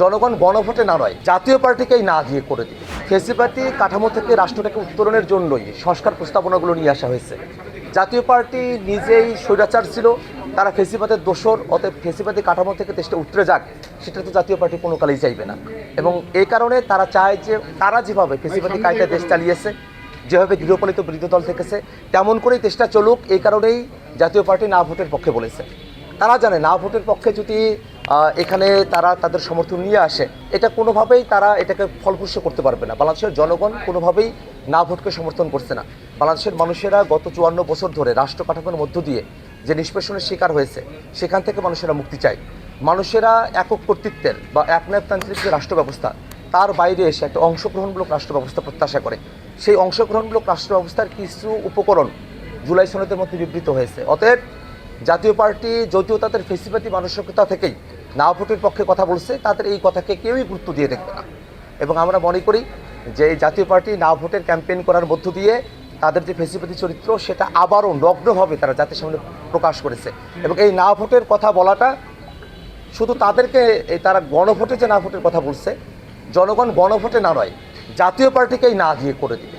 জনগণ গণভোটে না নয়, জাতীয় পার্টিকেই না দিয়ে করে দিবে। ফেসিবাদী কাঠামো থেকে রাষ্ট্রটাকে উত্তরণের জন্যই সংস্কার প্রস্তাবনাগুলো নিয়ে আসা হয়েছে। জাতীয় পার্টি নিজেই স্বৈরাচার ছিল, তারা ফেসিবাদের দোসর, অতএব ফেসিবাদী কাঠামো থেকে দেশটা উতরে যাক, সেটা তো জাতীয় পার্টি কোনো কালেই চাইবে না। এবং এই কারণে তারা চায় যে তারা যেভাবে ফেসিবাদী কায়দায় দেশ চালিয়েছে, যেভাবে গৃহপালিত বিরোধী দল থেকেছে, তেমন করেই দেশটা চলুক। এই কারণেই জাতীয় পার্টি না ভোটের পক্ষে বলেছে। তারা জানে না ভোটের পক্ষে যদি এখানে তারা তাদের সমর্থন নিয়ে আসে, এটা কোনোভাবেই তারা এটাকে ফলপ্রসূ করতে পারবে না। বাংলাদেশের জনগণ কোনোভাবেই না ভোটকে সমর্থন করছে না। বাংলাদেশের মানুষেরা গত 54 বছর ধরে রাষ্ট্র কাঠামোর মধ্য দিয়ে যে নিষ্পেষণের শিকার হয়েছে, সেখান থেকে মানুষেরা মুক্তি চায়। মানুষেরা একক কর্তৃত্বের বা একনায়কতান্ত্রিক যে রাষ্ট্র ব্যবস্থা, তার বাইরে এসে একটা অংশগ্রহণমূলক রাষ্ট্র ব্যবস্থা প্রত্যাশা করে। সেই অংশগ্রহণমূলক রাষ্ট্র ব্যবস্থার কিছু উপকরণ জুলাই সনদের মধ্যে বিবৃত হয়েছে। অতএব জাতীয় পার্টি যদিও তাদের ফেসিবাদী মানসিকতা থেকেই না ভোটের পক্ষে কথা বলছে, তাদের এই কথাকে কেউই গুরুত্ব দিয়ে দেখবে না। এবং আমরা মনে করি যে এই জাতীয় পার্টি না ভোটের ক্যাম্পেইন করার মধ্য দিয়ে তাদের যে ফেসিবাদী চরিত্র, সেটা আবারও নগ্নভাবে তারা জাতির সামনে প্রকাশ করেছে। এবং এই না ভোটের কথা বলাটা শুধু তাদেরকে, তারা গণভোটে যে না ভোটের কথা বলছে, জনগণ গণভোটে না নয়, জাতীয় পার্টিকেই না দিয়ে করে দিবে।